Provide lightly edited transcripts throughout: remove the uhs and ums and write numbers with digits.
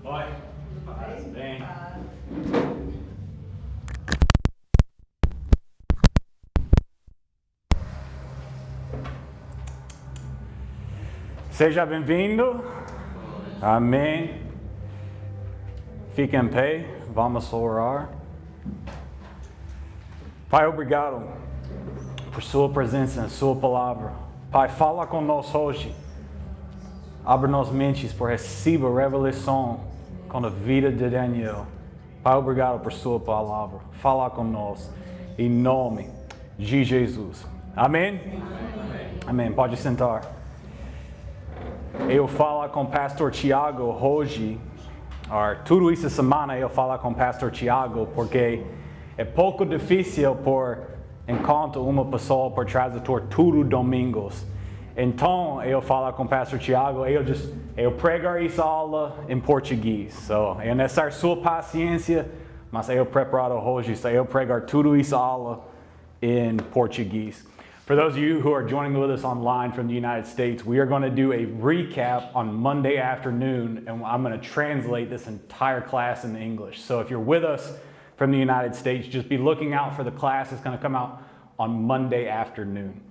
Oi, faz bem. Seja bem-vindo. Amém. Fique em pé. Vamos orar. Pai, obrigado por sua presença, sua palavra. Pai, fala conosco hoje. Abra nossas mentes por receber revelação com a vida de Daniel. Pai, obrigado por sua palavra. Fala conosco. Em nome de Jesus. Amém? Amém. Amém. Pode sentar. Eu falo com o pastor Thiago hoje. Tudo essa semana eu falo com o pastor Thiago porque é pouco difícil por encontrar uma pessoa por tradutor todos domingos. Então eu falo com o pastor Thiago, eu pregar essa aula em português. So, eu necessito sua paciência, mas eu preparado hoje, so eu pregar tudo essa aula em português. For those of you who are joining with us online from the United States, we are going to do a recap on Monday afternoon, and I'm going to translate this entire class in English. So if you're with us from the United States, just be looking out for the class. It's going to come out on Monday afternoon.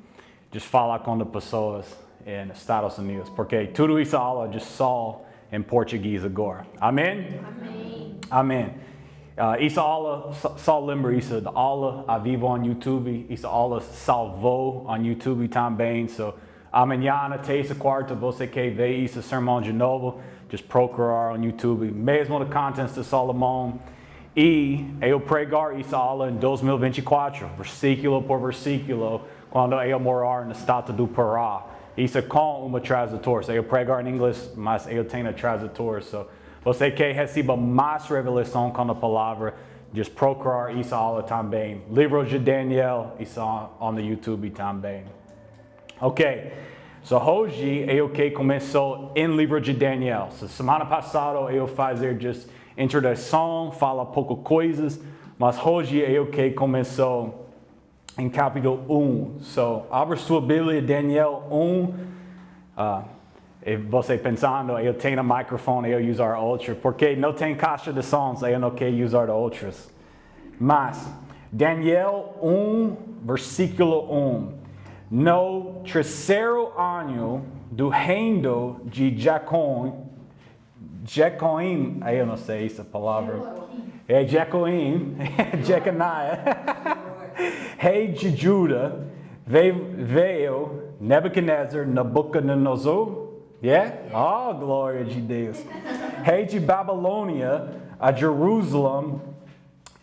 Just fala com as pessoas em Estados Unidos, porque tudo isso aula just só em português agora. Amém? Amém. Amém. Essa aula, só lembra isso da aula ao vivo no YouTube. Essa aula salvou no YouTube também. So, amanhã, terça, quarta, você quer ver esse sermão de novo, just procurar no YouTube. Mesmo o content de Salomão. E eu pregar essa aula em 2024, versículo por versículo, quando eu morar no estado do Pará. Isso é com uma tradutor. So, eu pregar em inglês, mas eu tenho tradutor. So, você quer receber mais revelação com a palavra, just procurar essa aula também. Livro de Daniel, isso no YouTube também. Ok, so hoje eu que começou em Livro de Daniel. So, semana passada eu fazer just introdução, fala pouco coisas, mas hoje eu que começou em capítulo 1. So, abra sua Bíblia, Daniel 1. E você pensando, eu tenho um microfone, eu usar outro, porque não tem caixa de sons, eu não quero usar outros. Mas, Daniel 1, versículo 1. No terceiro ano do reino de Jecoim, eu não sei essa palavra. É Jecoim, Jeconiah, rei de Juda, veio Nebuchadnezzar, Nabucodonosor. Yeah? Oh, glória de Deus. Rei de Babilônia a Jerusalém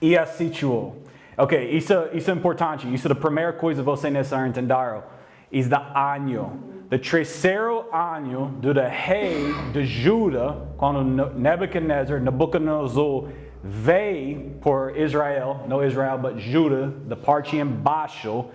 e a sitiou. Ok, isso é importante. Isso é a primeira coisa que você necessita entender. Isso é o ano. O terceiro ano do rei de Juda, quando Nabucodonosor veio por Israel, não Israel, mas Juda, da parte embaixo,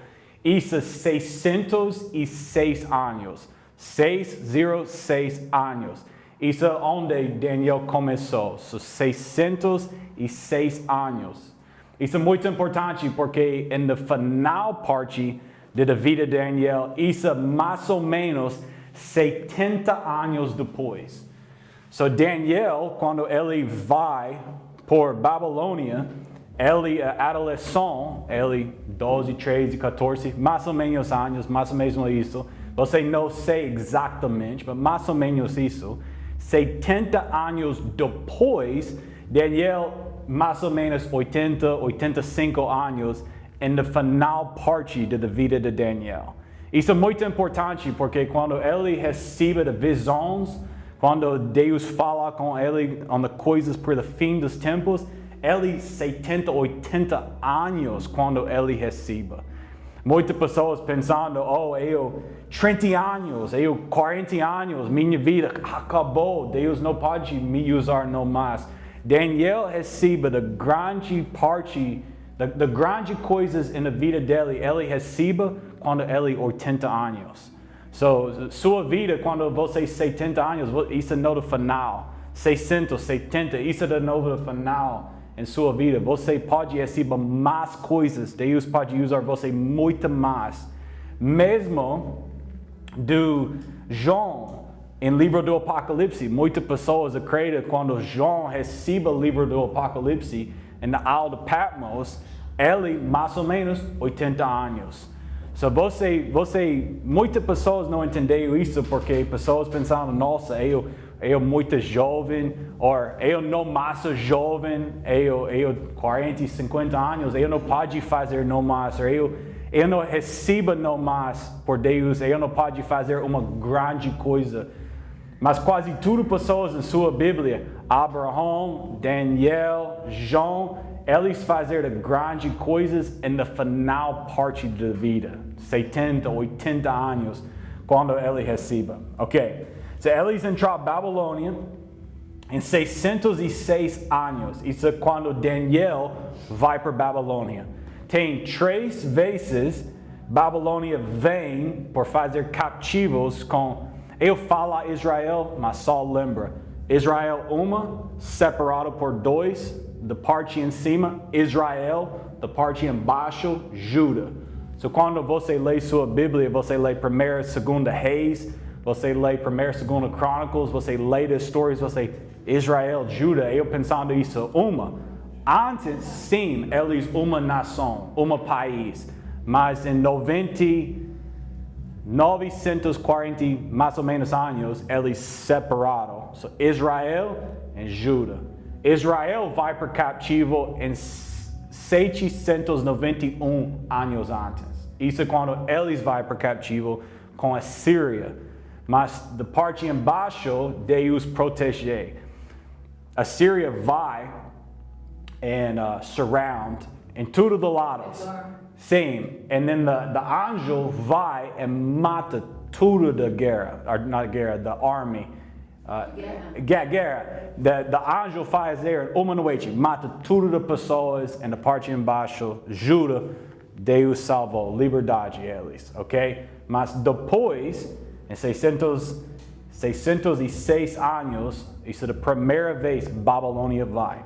isso é 606 anos. 606 anos. Isso é onde Daniel começou. So, 606 anos. Isso é muito importante porque na final parte da vida de Daniel, isso é mais ou menos 70 anos depois. So, Daniel, quando ele vai por Babilônia, ele é adolescente, ele 12, 13, 14, mais ou menos anos, mais ou menos isso. Você não sei exatamente, mas mais ou menos isso. 70 anos depois, Daniel, mais ou menos 80, 85 anos, na final parte da vida de Daniel. Isso é muito importante, porque quando ele recebe visões, quando Deus fala com ele de coisas para o fim dos tempos, ele 70, 80 anos quando ele recebe. Muitas pessoas pensando, eu 30 anos, eu 40 anos, minha vida acabou, Deus não pode me usar não mais. Daniel recebe da grande parte, da grande coisas na vida dele, ele recebe quando ele 80 anos. So, sua vida, quando você 70 anos, isso é no final. 60, 70, isso é de novo no final. Em sua vida, você pode receber mais coisas, Deus pode usar você muito mais. Mesmo do João, Em livro do Apocalipse, muitas pessoas acreditam quando João recebe o livro do Apocalipse, na aula de Patmos, ele mais ou menos 80 anos. So muitas pessoas não entenderam isso porque pessoas pensaram, nossa, eu muito jovem, ou eu não mais jovem, eu 40, 50 anos, eu não posso fazer não mais, eu não recebo não mais por Deus, eu não posso fazer uma grande coisa. Mas quase todas as pessoas na sua Bíblia, Abraão, Daniel, João, eles fizeram grandes coisas na final parte da vida, 70, 80 anos, quando ele recebe. Ok, so eles entraram na Babilônia em 606 anos, isso é quando Daniel vai para a Babilônia. Tem 3 vezes Babilônia vem por fazer cativos com... Eu falo Israel, mas só lembra. Israel separado por 2, da parte em cima, Israel, da parte embaixo, Judá. So quando você lê sua Bíblia, você lê 1ª e 2ª Reis, você lê 1ª e 2ª Crônicas, você lê as histórias, você Israel, Judá, eu pensando isso, Antes, sim, eles uma nação, país, mas em 940 mais ou menos anos, eles separaram. So, Israel e Judá. Israel vai para cativo em 691 anos antes. Isso é quando eles vão para cativo com a Síria. Mas da parte embaixo, Deus protege. A Síria vai and surround em todos os lados. Sim, e then the angel vai e mata tudo da guerra, or not guerra, the army. Guerra. The angel faz uma noite, mata tudo das pessoas e na parte embaixo, Judá, Deus salvou, liberdade eles, ok? Mas depois, em 606 anos, isso é a primeira vez Babilônia vai.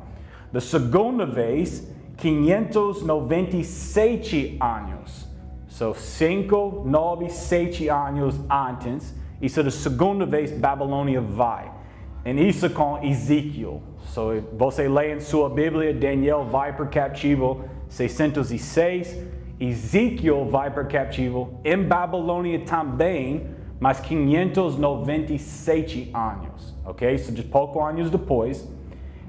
Da segunda vez, 597 anos. So, 597 anos antes, isso é a segunda vez Babilônia vai. E isso com Ezequiel. So, você lê em sua Bíblia, Daniel vai para cativo 606, Ezequiel vai para cativo em Babilônia também, mas 597 anos. Ok? So, de poucos anos depois.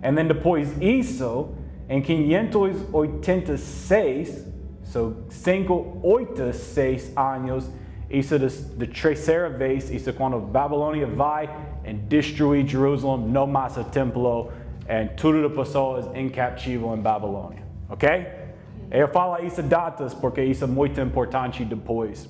E depois isso, em 586, so 586 anos, isso é a terceira vez, isso é quando a Babilônia vai e destruir Jerusalém, não mais o templo, e todas as pessoas em cativo em Babilônia. Ok? Eu falo isso datas porque isso é muito importante depois.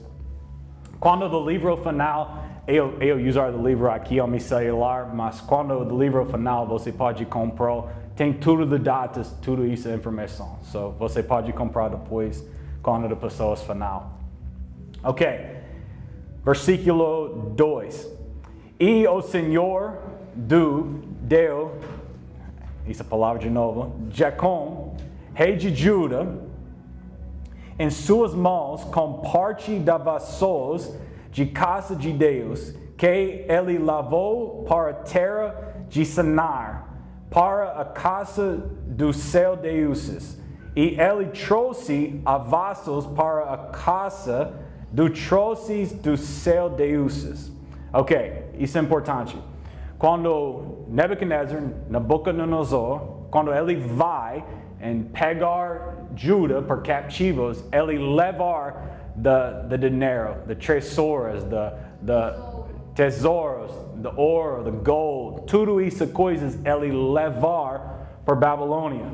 Quando o livro final, eu usar o livro aqui no meu celular, mas quando o livro final você pode comprar, tem tudo as datas, tudo isso é informação. So, você pode comprar depois, quando a pessoa final. Ok, versículo 2. E o Senhor deu, essa palavra de novo, Jacom, rei de Judá, em suas mãos com parte da vassouras de casa de Deus, que ele lavou para a terra de Sinar, para a casa do seu deuses. E ele trouxe a vasos para a casa trouxe do seu deuses. Ok, isso é importante. Quando Nabucodonosor, quando ele vai em pegar Judá por cativos, ele levar the dinheiro, the tesouros, the tesouros, the ouro, the gold, tudo isso coisas ele levar para Babilônia.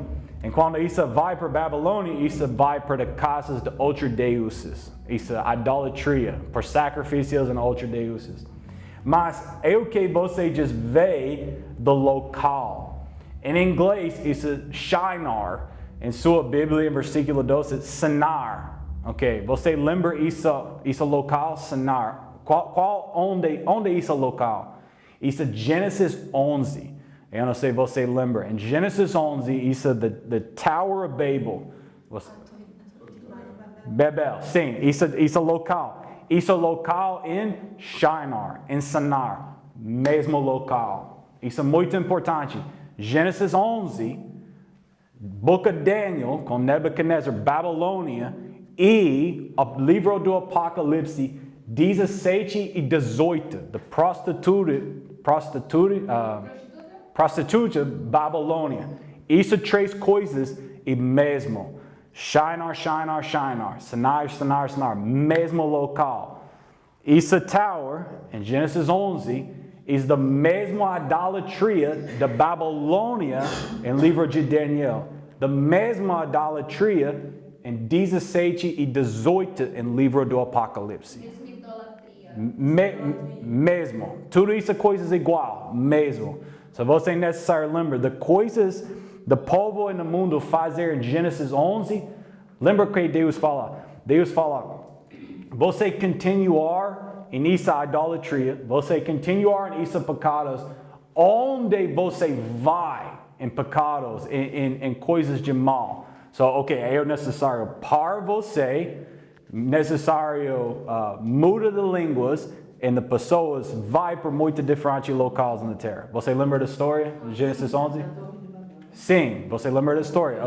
E quando isso vai para Babilônia, isso vai para as casas de outros deuses. Isso é idolatria, por sacrifícios em outros deuses. Mas é o que você já vê do local. Em inglês, isso é Shinar. Em sua Bíblia, em versículo 12, é Sinar. Ok, você lembra isso local? Sinar. Onde isso é local? Isso é Gênesis 11. Eu não sei se você lembra. Em Gênesis 11, isso é the Tower of Babel. Babel, sim, isso é local. Isso é local em Shinar, em Sinar. mesmo local. Isso é muito importante. Gênesis 11, Book of Daniel, com Nebuchadnezzar, Babilônia, e o livro do Apocalipse, 17 e 18, da prostituta Babilônia. Isso três coisas e mesmo. Shinar, Sinar, mesmo local. Isso tower, em Gênesis 11, é da mesma idolatria da Babilônia em livro de Daniel. Da mesma idolatria em 17 e 18 em livro do Apocalipse. Mesmo. Tudo isso é coisas igual, mesmo. Se você necessário lembra de coisas do povo no mundo fazer em Gênesis 11, lembra que Deus fala? Deus fala, você continuar em essa idolatria, você continuar em esses pecados, onde você vai em pecados, em coisas de mal. So, é necessário para você, necessário muda de línguas, e as pessoas vai por muito diferentes locais na terra. Você lembra da história de Gênesis 11? Sim, você lembra da história,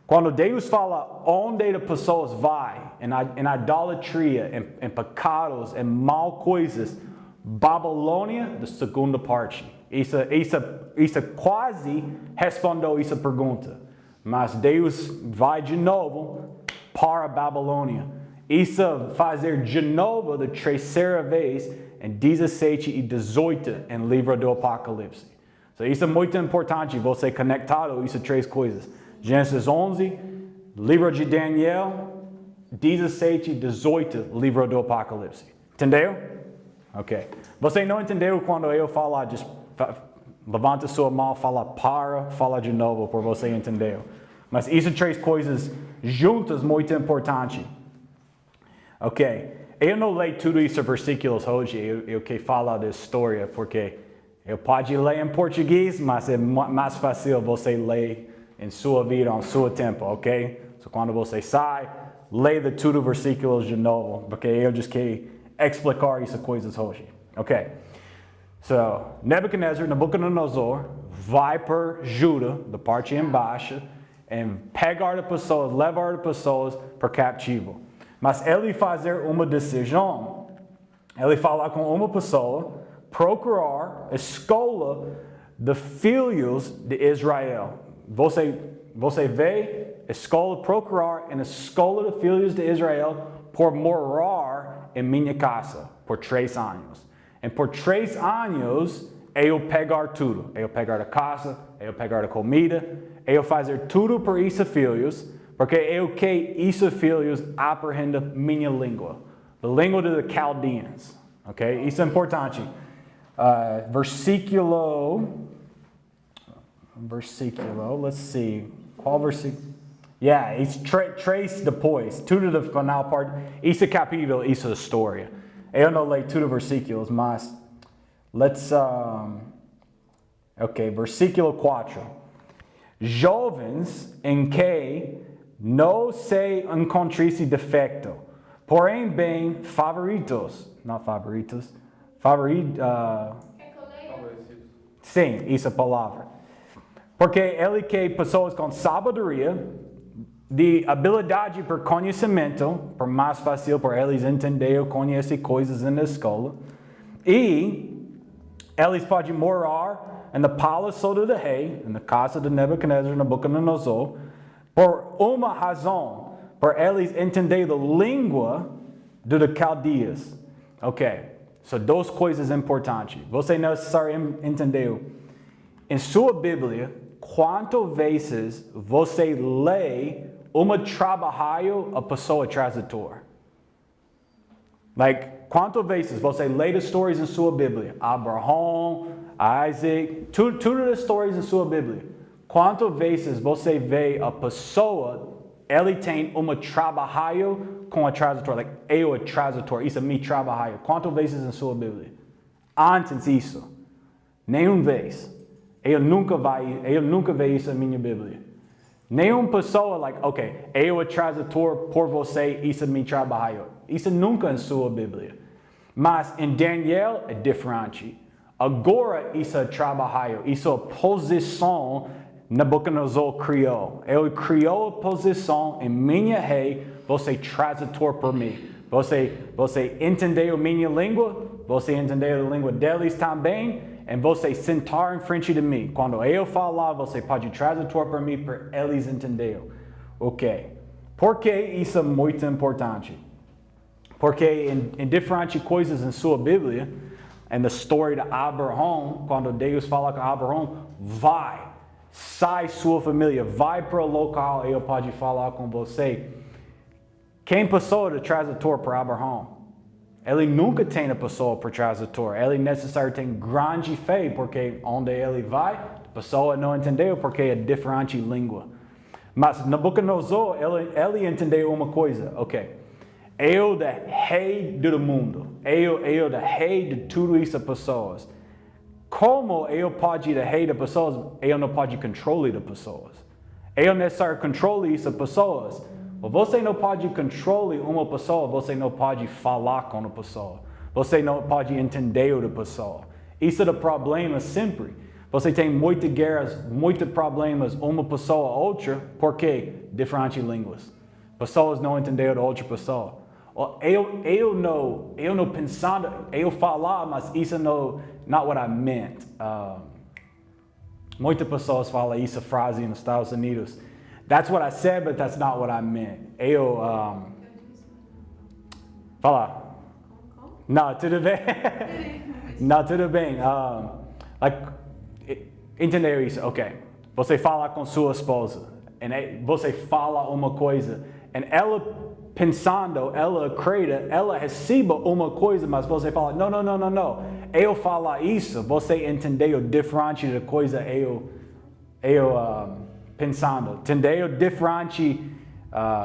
Quando Deus fala onde as pessoas vão, em idolatria, em pecados, em mal coisas, Babilônia, da segunda parte. Isso quase respondeu essa pergunta. Mas Deus vai de novo para a Babilônia. Isso fazer de novo da terceira vez em 17 e 18 em livro do Apocalipse. So, isso é muito importante, você conectado essas três coisas. Gênesis 11, livro de Daniel, 17 e 18, livro do Apocalipse. Entendeu? Você não entendeu quando eu falar, levanta sua mão, fala de novo, por você entendeu. Mas essas três coisas juntas muito importante. Eu não leio tudo isso versículos hoje, eu quero falar da história, porque eu posso ler em português, mas é mais fácil você ler em sua vida, em seu tempo, So, quando você sai, leia tudo versículos de novo, porque eu just quero explicar essas coisas hoje, So, Nebuchadnezzar, Nabucodonosor, vai para Judá, da parte embaixo, e pegar as pessoas, levar as pessoas para cativo. Mas ele fazer uma decisão, ele fala com uma pessoa, procurar a escola de filhos de Israel. Você vê a escola, procurar na escola de filhos de Israel por morar em minha casa por 3 anos. E por 3 anos, eu pegar tudo. Eu pegar a casa, eu pegar a comida, eu fazer tudo por esses filhos, porque eu quero esses filhos aprendam minha língua. A língua dos Chaldeans. Isso é importante. Versículo, let's see. Qual versículo? It's 3 depois. Tudo da final parte. Esse capítulo, essa é a história. Eu não leio tudo versículos, mas let's versículo 4. Jovens em que não se encontrasse defeito, porém bem favoritos. Sim, essa palavra. Porque ele quer pessoas com sabedoria, de habilidade por conhecimento, por mais fácil para eles entender, conhecer coisas na escola. E eles podem morar no palácio do rei, na casa de Nebuchadnezzar, Nabucodonosor, por uma razão, por eles entenderem a língua dos Chaldeus. So 2 coisas importantes. Você necessariamente entendeu. Em sua Bíblia, quantas vezes você lê trabalho a pessoa tradutor? Quantas vezes você lê as histórias em sua Bíblia? Abraão, Isaac, todas as histórias em sua Bíblia. Quantas vezes você vê a pessoa, ele tem trabalho com a tradutor, eu a tradutor, isso é meu trabalho. Quantas vezes em sua Bíblia? Antes disso, nenhuma vez. Eu nunca vi isso na minha Bíblia. Nenhuma pessoa, eu a tradutor por você, isso é meu trabalho. Isso nunca em sua Bíblia. Mas em Daniel é diferente. Agora isso é trabalho, isso é posição Nabucodonosor criou. Ele criou a posição em minha rei, você tradutor por mim. Você entendeu minha língua, você entendeu a língua deles também, e você sentar em frente de mim. Quando eu falar, você pode tradutor por mim para eles entenderem. Ok. Por que isso é muito importante? Porque em diferentes coisas em sua Bíblia, na história de Abraão, quando Deus fala com Abraão, sai sua família, vai para o local, eu pode falar com você. Quem passou de tradutor para Abraão? Ele nunca tem a pessoa para tradutor. Ele necessariamente tem grande fé, porque onde ele vai, a pessoa não entendeu porque é diferente língua. Mas Nabucodonosor, ele entendeu uma coisa, ok. Eu da rei do mundo. Eu da rei de tudo isso pessoas. Como eu posso ir da rei de pessoas, eu não posso controlar as pessoas. Eu necessariamente controlo essas pessoas. Você não pode controlar uma pessoa, você não pode falar com a pessoa. Você não pode entender a pessoa. Isso é o problema sempre. Você tem muitas guerras, muitos problemas, uma pessoa ou outra, porque diferentes línguas. Pessoas não entenderam a outra pessoa. Eu não pensando, eu falar, mas isso não not what I meant. Muitas pessoas falam essa frase nos Estados Unidos. That's what I said, but that's not what I meant. Fala. Não, tudo bem. Não, tudo bem. Entendeu isso? Ok. Você fala com sua esposa. E você fala uma coisa. E ela pensando, ela acredita, ela recebe uma coisa, mas você fala, não. Eu falo isso, você entendeu diferente da coisa eu pensando. Entendeu diferente.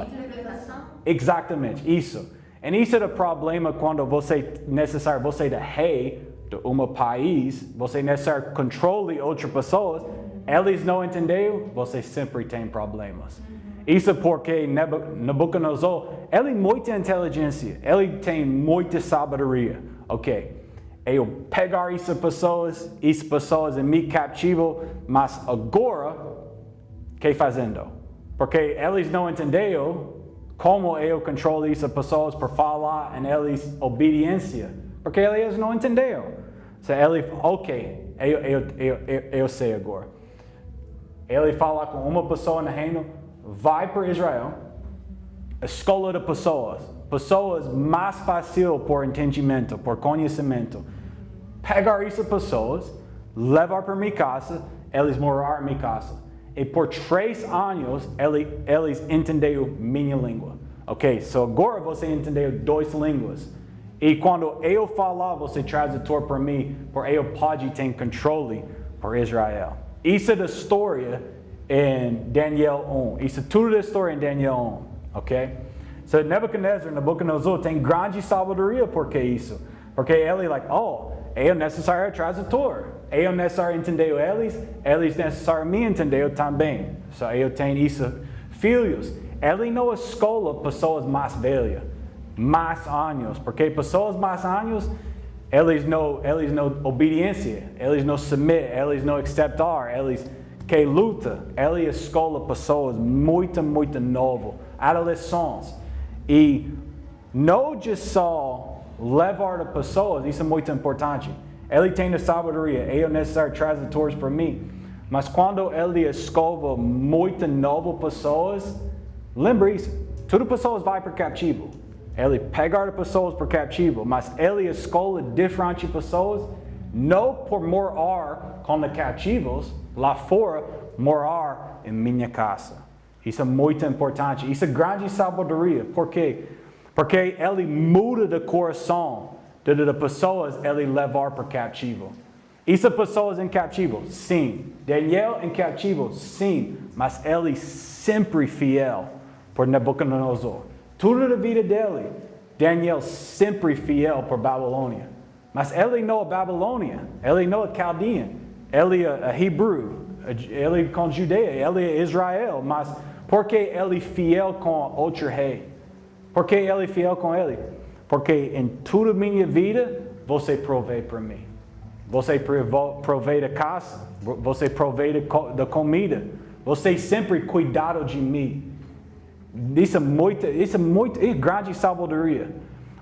Interpretação? Exatamente, isso. E isso é o problema quando você é da rei de um país, você necessariamente controla outras pessoas, eles não entenderam, você sempre tem problemas. Isso porque Nabucodonosor, ele tem muita inteligência, ele tem muita sabedoria. Ok, eu pegar essas pessoas em me cativo, mas agora, o que fazendo? Porque eles não entenderam como eu controlo essas pessoas para falar e eles obediência. Porque eles não entenderam. So, ele, ok, eu sei agora. Ele fala com uma pessoa no reino, vai para Israel, escola de pessoas mais fácil por entendimento, por conhecimento. Pegar essas pessoas, levar para minha casa, eles morar em minha casa. E por 3 anos, eles entenderam minha língua. Ok, so agora você entendeu 2 línguas. E quando eu falar, você tradutor para mim, porque eu pode ter controle por Israel. Isso é a história em Daniel 1. Isso é tudo a história em Daniel 1. Ok? So Nabucodonosor tem grande sabedoria porque isso. Porque ele é necessário tradutor. Eu necessário entender eles necessário me entender também. So eu tenho isso. Filhos, ele não escola pessoas mais velhas. Mais anos, porque pessoas mais anos, eles não obediência, eles não submetem, eles não aceitar, eles que luta, ele escola pessoas muito novas, adolescentes, e não só levar as pessoas, isso é muito importante. Ele tem a sabedoria, é necessário tradutores para mim, mas quando ele escola muito novas pessoas, lembre isso, todas as pessoas vão para cativo. Ele pegar pessoas para cativo, mas ele escolhe diferentes pessoas, não por morar com os cativos, lá fora, morar em minha casa. Isso é muito importante, isso é grande sabedoria. Por quê? Porque ele muda de coração de pessoas ele levar para cativo. Isso é pessoas em cativo, sim. Daniel em cativo, sim. Mas ele sempre fiel por Nabucodonosor. Tudo da vida dele, Daniel sempre fiel por Babilônia. Mas ele não é Babilônia, ele não é Chaldean, ele é Hebrew, ele é com Judeia, ele é Israel. Mas por que ele é fiel com outro rei? Por que ele é fiel com ele? Porque em toda a minha vida, você provê para mim. Você provê da casa, você provê da comida. Você sempre cuidado de mim. Isso é muito grande sabedoria.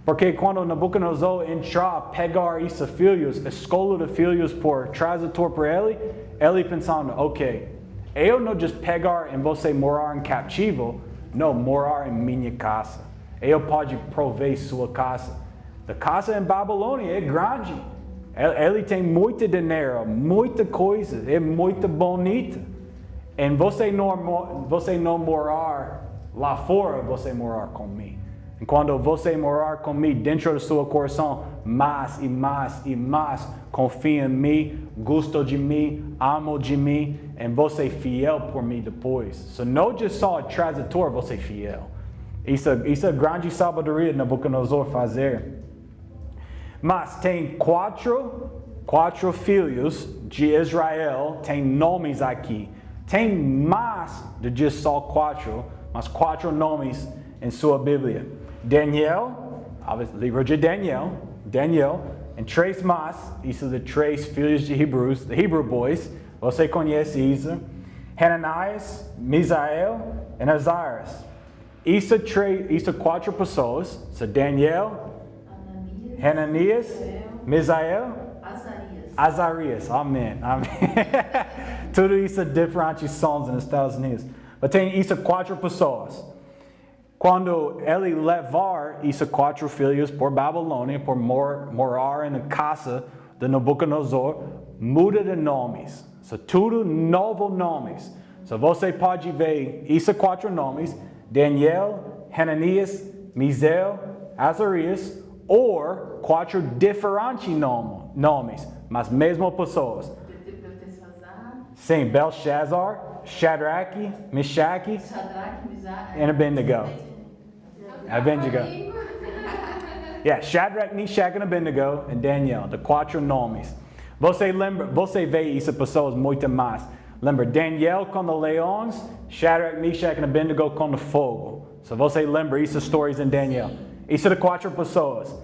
Porque quando Nabucodonosor entrou a pegar esses filhos, a escola de filhos por tradutor para ele pensando, ok, eu não just pegar e você morar em cativo, não, morar em minha casa. Eu pode prover sua casa. A casa em Babilônia é grande. Ele tem muito dinheiro, muita coisa, é muito bonita. E você não morar lá fora, você morar comigo. E quando você morar comigo dentro do seu coração, mais e mais e mais, confia em mim, gosta de mim, ama de mim, e você é fiel por mim depois. So não só tradutor, você é fiel. Isso é grande sabedoria de Nabucodonosor fazer. Mas tem quatro filhos de Israel, tem nomes aqui. Tem mais de só quatro, mas 4 nomes em sua Bíblia. Daniel, livro de Daniel, e 3 mais, isso de 3 filhos de Hebreus, the Hebrew boys, você conhece isso. Hananias, Misael e Azarias. Isso 4 pessoas, so Daniel, Hananias, Misael, Azarias. Amém. Tudo isso é diferentes sons nos Estados Unidos. Mas tem isso 4 pessoas. Quando ele levar esses 4 filhos por Babilônia, por morar na casa de Nabucodonosor, muda de nomes. So, tudo novo nomes. So, você pode ver esses 4 nomes, Daniel, Hananias, Misael, Azarias, ou 4 diferentes nomes, mas mesmo pessoas. Sim, Belshazzar, Shadrach, Meshach, e Abednego. Yeah, Shadrach, Meshach e Abednego e Daniel, de 4 nomes. Você vê essas pessoas muito mais. Lembra, Daniel com os leões, Shadrach, Meshach e Abednego com o fogo. So você lembra essas histórias em Daniel. Isso de 4 pessoas.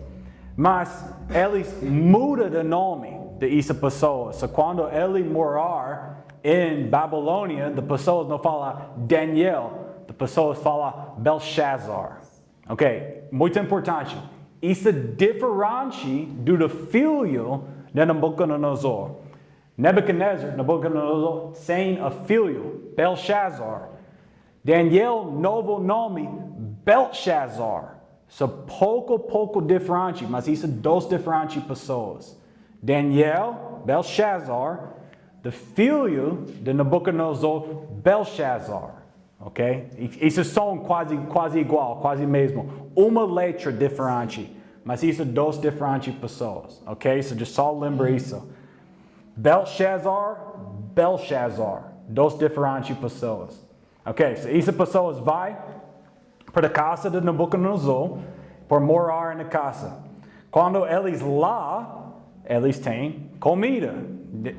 Mas eles mudam de nome de essas pessoas. So quando ele morar em Babilônia, as pessoas não falam Daniel, as pessoas falam Belshazzar. Ok? Muito importante. Isso é diferente do filho de Nabucodonosor. Nabucodonosor sem o filho, Belshazzar. Daniel, novo nome, Belshazzar. So pouco diferente, mas isso 2 diferentes pessoas. Daniel, Belshazzar, do filho de Nabucodonosor, Belshazzar. Ok? Isso são quase igual, quase mesmo. Uma letra diferente, mas isso 2 diferentes pessoas. Ok? So just só lembra isso. Belshazzar, 2 diferentes pessoas. Ok? So essas pessoas vai para a casa de Nabucodonosor, por morar na casa. Quando eles lá, eles têm comida.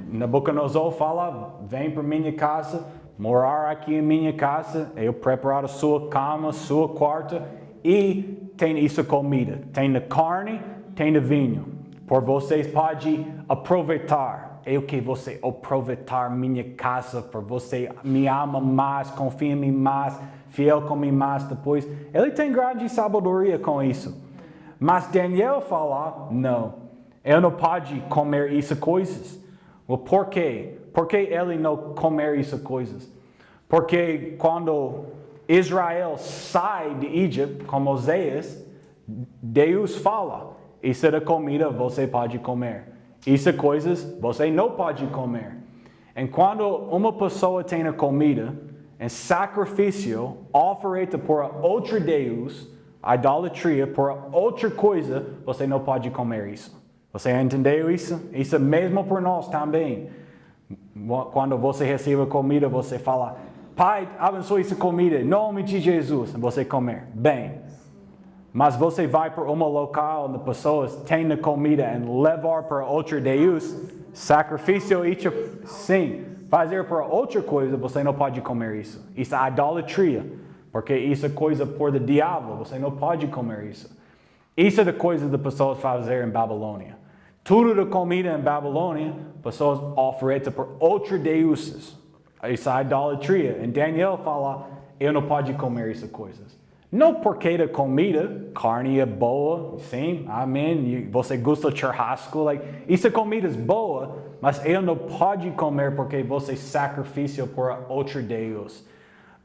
Nabucodonosor fala, vem para minha casa, morar aqui em minha casa, eu preparo a sua cama, sua quarto, e tem essa comida. Tem a carne, tem o vinho. Por vocês podem aproveitar. Eu que você aproveitar minha casa, por você me ama mais, confia em mim mais, fiel comigo mais depois. Ele tem grande sabedoria com isso. Mas Daniel fala, não, eu não posso comer essas coisas. Well, por quê? Por que ele não comer essas coisas? Porque quando Israel sai de Egito com Moisés, Deus fala, isso é a comida você pode comer. Essas coisas você não pode comer. E quando uma pessoa tem a comida, em sacrifício, oferta por outro Deus, idolatria, por outra coisa, você não pode comer isso. Você entendeu isso? Isso é mesmo por nós também. Quando você recebe a comida, você fala, Pai, abençoe essa comida, em nome de Jesus, e você comer. Bem. Mas você vai para um local onde pessoas têm a comida e levar para outro Deus, sacrifício, sim, fazer para outra coisa, você não pode comer isso. Isso é idolatria, porque isso é coisa por do diabo, você não pode comer isso. Isso é da coisa das pessoas fazer em Babilônia. Tudo da comida em Babilônia, pessoas oferecem por outros deuses. Isso é idolatria. E Daniel fala, eu não posso comer essas coisas. Não porque da comida, carne é boa, sim, amém. Você gosta de churrasco, isso é comida boa, mas eu não posso comer porque você sacrifício por outro Deus.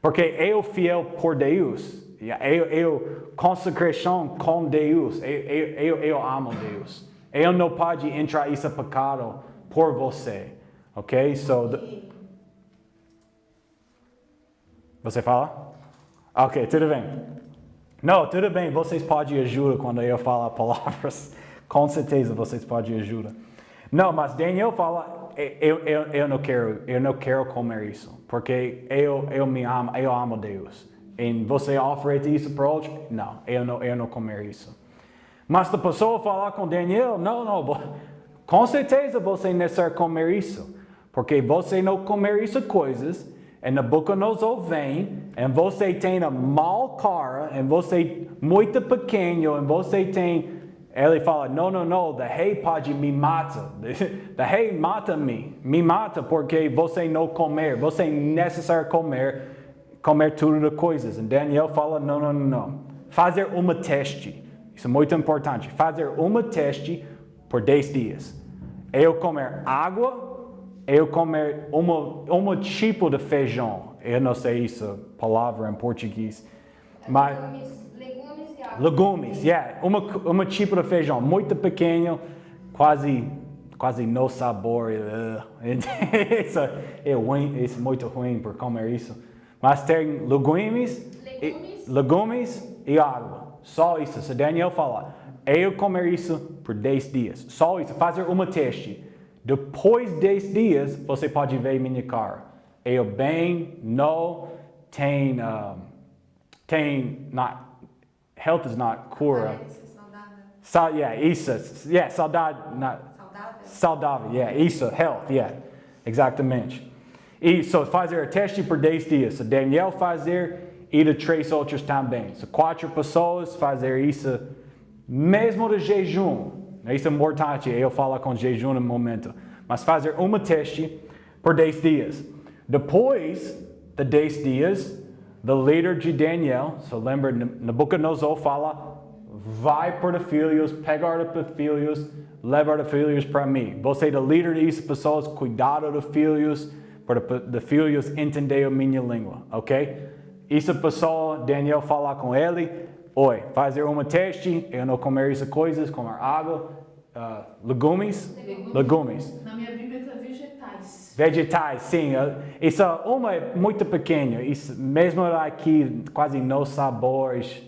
Porque eu fiel por Deus. Eu consagração com Deus. Eu amo Deus. Eu não posso entrar nesse pecado por você. Ok? Você fala? Ok, tudo bem. Não, tudo bem. Vocês podem ajudar quando eu falo palavras. Com certeza vocês podem ajudar. Não, mas Daniel fala, eu não quero comer isso. Porque eu amo Deus. E você oferece isso para outro? Não, eu não comer isso. Mas a pessoa fala com Daniel, não, com certeza você necessita comer isso. Porque você não comer essas coisas, e Nabucodonosor vem, e você tem a mal cara, e você muito pequeno, e você tem... Ele fala, não, the rei pode me matar. The rei me mata porque você não comer. Você necessita comer tudo as coisas. E Daniel fala, não. Fazer uma teste. Isso é muito importante. Fazer uma teste por 10 dias. Eu comer água, eu comer um tipo de feijão. Eu não sei essa palavra em português. Mas... Legumes, yeah. Uma tipo de feijão muito pequeno, quase no sabor. Isso é muito ruim por comer isso. Mas tem legumes e água. Só isso. Se Daniel fala, eu comer isso por 10 dias. Só isso. Fazer uma teste. Depois de 10 dias, você pode ver minha cara. Eu bem, não, health is not cura. Saudável, isso, health, exatamente. E fazer o teste por 10 dias. Se Daniel fazer, e de 3 outros também. Se 4 pessoas fazer isso, mesmo de jejum. Isso é importante, eu falo com jejum no momento. Mas fazer uma teste por 10 dias. Depois de 10 dias, the líder de Daniel, lembra, Nabucodonosor fala, vai para os filhos, pegar os filhos, levar os filhos para mim. Você é o líder dessas pessoas, cuidado dos filhos, para os filhos entender a minha língua, ok? Essa pessoa, Daniel fala com ele, oi, fazer uma teste, eu não comer essas coisas, comer água, legumes. Na minha Bíblia está vegetais. Vegetais, sim. Isso uma é muito pequena. Isso mesmo aqui quase no sabores.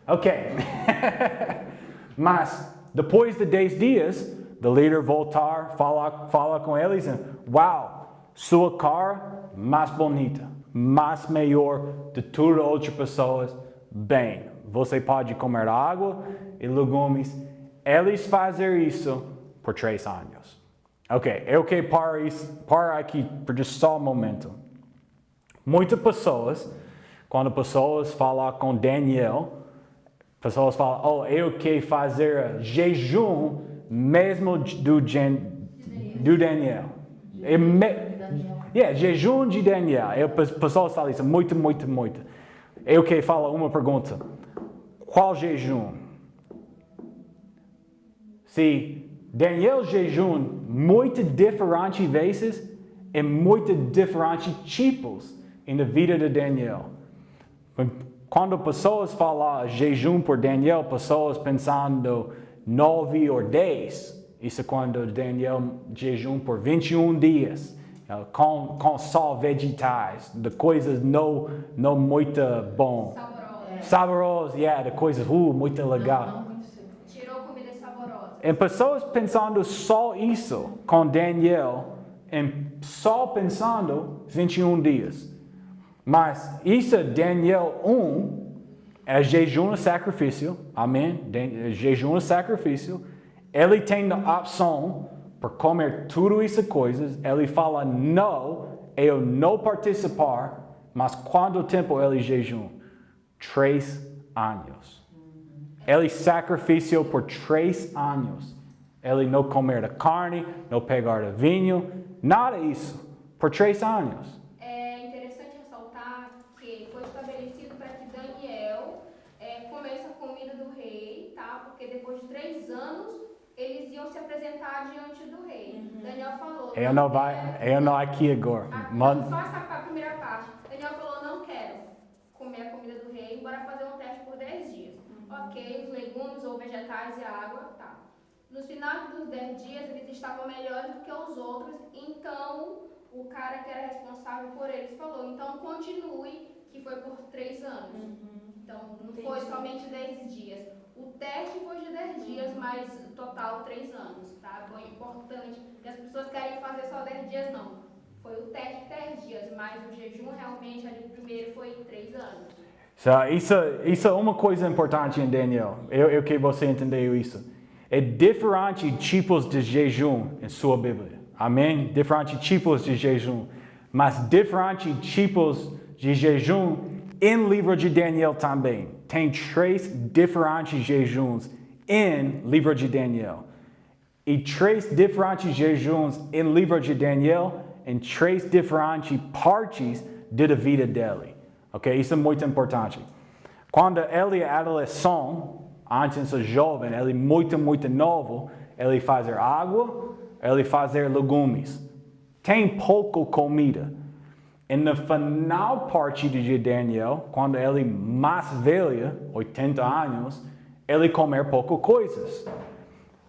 Ok. Mas depois de 10 dias, o líder voltar, fala com eles e uau, sua cara mais bonita, mais melhor de todas as outras pessoas. Bem, você pode comer água e legumes. Eles fazem isso por 3 anos. Ok, eu quero parar aqui por só um momento. Muitas pessoas, quando pessoas falam com Daniel, pessoas falam, eu quero fazer jejum mesmo do Daniel. Jejum de Daniel. Pessoas falam isso muito. Eu quero falar uma pergunta. Qual jejum? Se Daniel jejum muito diferentes vezes e muito diferentes tipos na vida de Daniel. Quando pessoas falam jejum por Daniel, pessoas pensando 9 ou 10. Isso é quando Daniel jejum por 21 dias, com só vegetais, de coisas não muito bom. Saboroso, de coisas muito legal. E pessoas pensando só isso com Daniel, e só pensando 21 dias. Mas isso é Daniel 1, é jejum e sacrifício, amém? Jejum e sacrifício. Ele tem a opção para comer tudo essas coisas. Ele fala, não, eu não participar, mas quanto tempo ele jejum? 3 anos. Ele sacrificiou por 3 anos. Ele não comer da carne, não pegar do vinho, nada disso. Por 3 anos. É interessante ressaltar que foi estabelecido para que Daniel comesse a comida do rei, tá? Porque depois de 3 anos eles iam se apresentar diante do rei. Daniel falou. Eu não aqui agora. Só essa primeira parte. Daniel falou, não quero comer a comida do rei, bora fazer um teste por 10 dias. Ok, os legumes ou vegetais e a água, tá. No final dos 10 dias eles estavam melhores do que os outros, então o cara que era responsável por eles falou, então continue, que foi por 3 anos. Então não foi somente 10 dias. O teste foi de 10 dias, mas total 3 anos, tá? Bom, importante, porque as pessoas querem fazer só 10 dias, não. Foi o teste de 10 dias, mas o jejum realmente ali primeiro foi 3 anos. Isso é uma coisa importante em Daniel. Eu que você entendeu isso. É diferente tipos de jejum em sua Bíblia. Amém? Diferentes tipos de jejum. Mas diferentes tipos de jejum em livro de Daniel também. Tem 3 diferentes jejuns em livro de Daniel. E 3 diferentes jejuns em livro de Daniel em 3 diferentes partes da vida dele. Ok? Isso é muito importante. Quando ele é adolescente, antes de jovem, ele é muito novo, ele faz água, ele faz legumes. Tem pouco comida. E na final parte de Daniel, quando ele é mais velho, 80 anos, ele comer pouco coisas.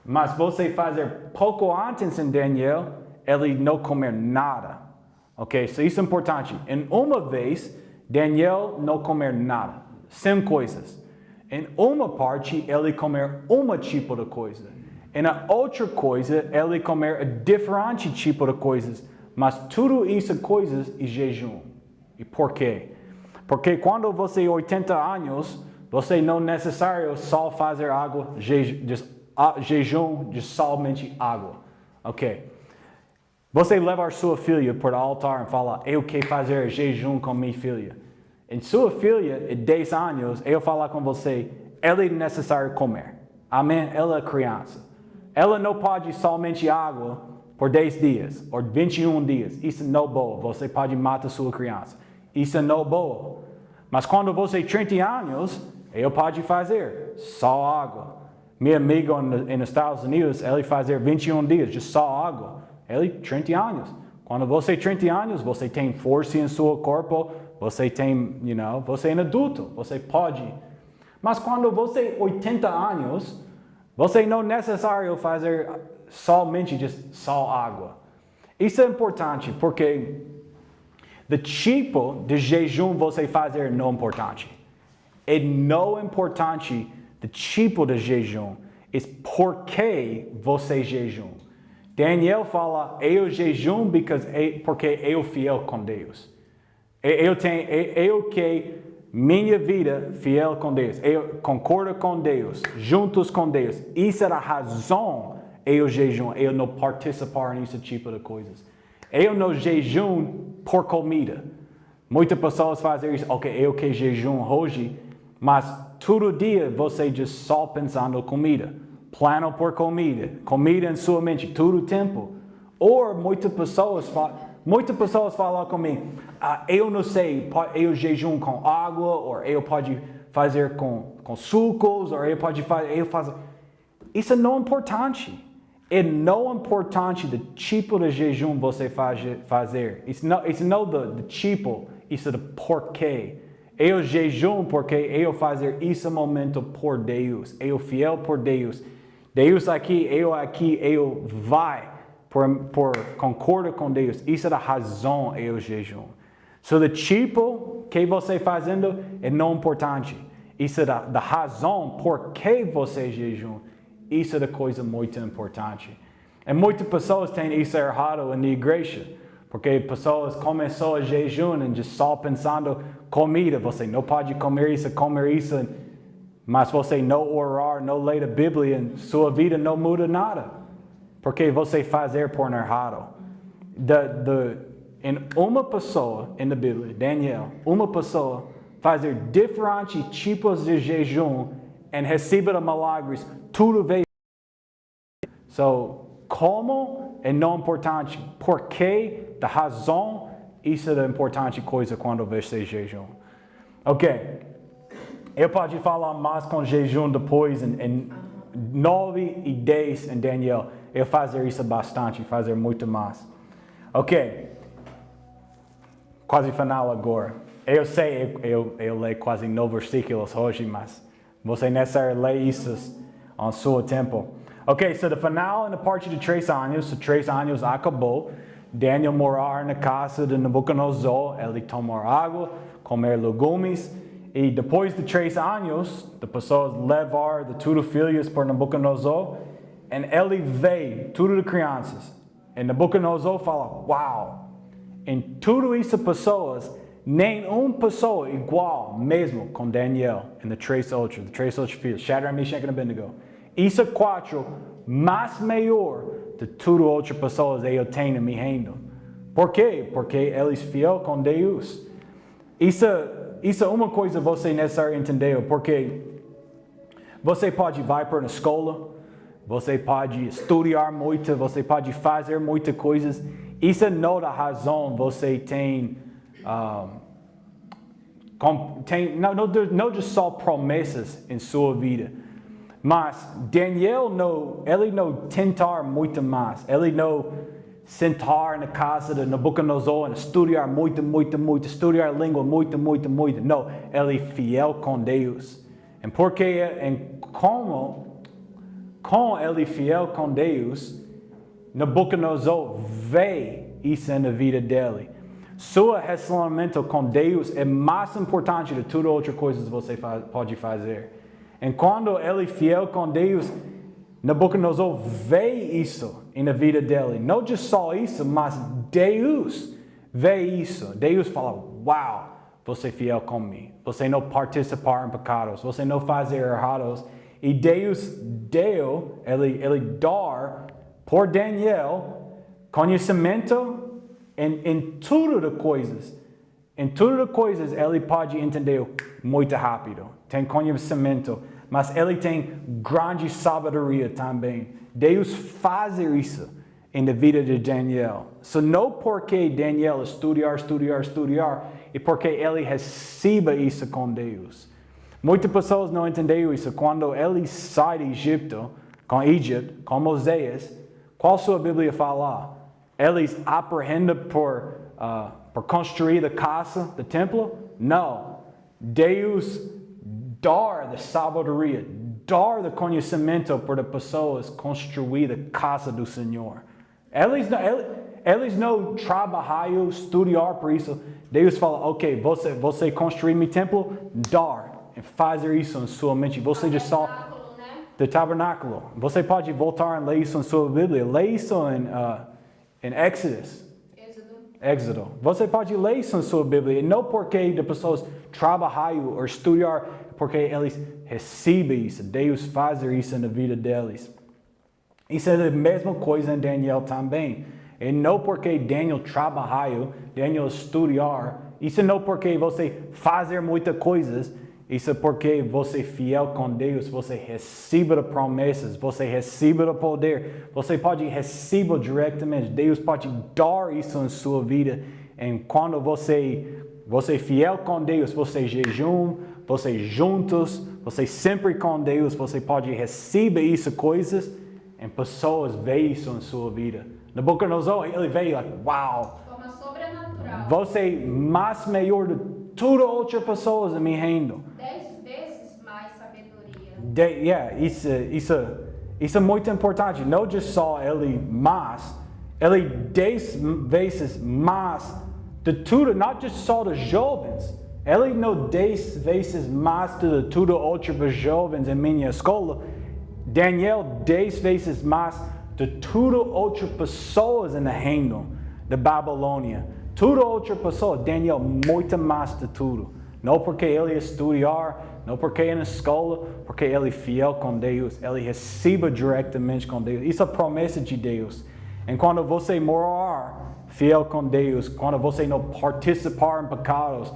Mas você fazer pouco antes em Daniel, ele não comer nada. Ok? So isso é importante. Em uma vez, Daniel não comer nada. 100 coisas. Em uma parte, ele comer um tipo de coisa. E na outra coisa, ele comer diferente tipo de coisas. Mas tudo isso coisas e jejum. E por quê? Porque quando você tem 80 anos, você não necessário só fazer água, jejum de somente água. Ok? Você levar sua filha para o altar e falar, eu quero fazer jejum com minha filha. E sua filha, de 10 anos, eu falar com você, ela é necessário comer. Amém? Ela é criança. Ela não pode somente água por 10 dias ou 21 dias. Isso não é bom. Você pode matar sua criança. Isso não é bom. Mas quando você tem 30 anos, eu pode fazer só água. Meu amigo nos Estados Unidos, ele faz 21 dias de só água. Ele tem 30 anos. Quando você tem 30 anos, você tem força em seu corpo, você tem, você é um adulto, você pode. Mas quando você tem 80 anos, você não é necessário fazer somente só água. Isso é importante porque o tipo de jejum você fazer não é importante. É não importante o tipo de jejum, é por que você jejum. Daniel fala, eu jejum porque eu fiel com Deus. Eu que minha vida fiel com Deus. Eu concordo com Deus, juntos com Deus. Isso é a razão eu jejum. Eu não participar nesse tipo de coisas. Eu não jejum por comida. Muitas pessoas fazem isso. Ok, eu que jejum hoje, mas todo dia você só pensando em comida. Plano por comida. Comida em sua mente todo o tempo. Ou muitas pessoas falam comigo, eu não sei, eu jejum com água, ou eu pode fazer com sucos, ou eu fazer. Isso não é importante. É não importante do tipo de jejum você fazer. Isso não do tipo, isso é do porquê. Eu jejum porque eu fazer esse momento por Deus. Eu fiel por Deus. Deus aqui, eu vai por concordo com Deus. Isso é a razão eu jejum. So, o tipo que você fazendo é não importante. Isso é da razão por que você jejum. Isso é a coisa muito importante. E muitas pessoas têm isso errado na igreja. Porque pessoas começam a jejum e só pensando comida. Você não pode comer isso. Mas você não orar, não ler a Bíblia, sua vida não muda nada. Porque você fazer por errado. Em uma pessoa, na Bíblia, Daniel, uma pessoa fazer diferentes tipos de jejum e receba milagres, tudo veio. So, como é não importante, porque da razão, isso é a importante coisa quando você jejum. Ok, eu posso falar mais com jejum depois em 9 e 10 em Daniel. Eu fazer isso bastante, fazer muito mais. Ok, quase final agora. Eu sei, eu leio quase 9 versículos hoje, mas você necessariamente lê isso ao seu tempo. Ok, so no final, na parte de 3 anos, 3 anos acabou. Daniel morar na casa de Nabucodonosor, ele tomar água, comer legumes. E depois de 3 anos, as pessoas levar de tudo filhos para Nabucodonosor, e ele vê tudo de crianças. E Nabucodonosor fala, uau! Em tudo isso pessoas, nenhuma pessoa igual mesmo com Daniel e de 3 outros filhos, Shadrach, Meshach e Abednego. Isso 4 mais maior de tudo outras pessoas eu tenho em meu reino. Por quê? Porque eles fiel com Deus. Isso é uma coisa que você necessariamente entendeu, porque você pode ir para a escola, você pode estudar muito, você pode fazer muitas coisas. Isso não é a razão você tem, não só promessas em sua vida. Mas Daniel ele não tentar muito mais. Ele não sentar na casa de Nabucodonosor e estudar muito, estudar língua muito. Não, ele fiel com Deus. E porque, com ele fiel com Deus, Nabucodonosor vê isso na vida dele. Seu relacionamento com Deus é mais importante de todas as outras coisas que você pode fazer. E quando ele é fiel com Deus, Nabucodonosor vê isso na vida dele. Não só isso, mas Deus vê isso. Deus fala, uau, você é fiel comigo. Você não participar em pecados. Você não fazer errados. E Deus deu, ele dar por Daniel conhecimento em tudo de coisas. Em tudo de coisas ele pode entender muito rápido. Tem conhecimento, mas ele tem grande sabedoria também. Deus faz isso na vida de Daniel. So, não porque Daniel estudar, e porque ele recebe isso com Deus. Muitas pessoas não entenderam isso. Quando ele sai do Egito, com Moisés, qual sua Bíblia fala? Eles aprendem por construir a casa, o templo? Não. Deus dá a sabedoria, dá o conhecimento para as pessoas construir a casa do Senhor. Eles não trabalham, estudar por isso. Deus fala, ok, você construir meu templo, dá. E fazer isso em sua mente. Você já só do tabernáculo. Você pode voltar e ler isso em sua Bíblia. Lê isso em Êxodo. Você pode ler isso em sua Bíblia. E não porque as pessoas trabalham ou estudar, porque eles recebem isso. Deus faz isso na vida deles. Isso é a mesma coisa em Daniel também. E não porque Daniel trabalhou, Daniel estudar. Isso não porque você fazer muitas coisas. Isso é porque você é fiel com Deus, você recebe as promessas, você recebe o poder, você pode receber diretamente, Deus pode dar isso em sua vida. E quando você é fiel com Deus, você jejum, você juntos, você sempre com Deus, você pode receber isso coisas e pessoas veem isso em sua vida. Nabucodonosor, ele veio uau! De forma sobrenatural. Você é mais melhor de todas as outras pessoas em meu reino. 10 vezes mais sabedoria. Isso é muito importante. Não só ele mais, ele 10 vezes mais de tudo, não só dos jovens. Ele não 10 vezes mais de tudo outros jovens em minha escola. Daniel 10 vezes mais de tudo outras pessoas no reino da Babilônia. Tudo outra pessoa, Daniel, muito mais de tudo. Não porque ele estudar, não porque é na escola, porque ele é fiel com Deus. Ele recebe diretamente com Deus. Isso é a promessa de Deus. E quando você morar fiel com Deus, quando você não participar em pecados,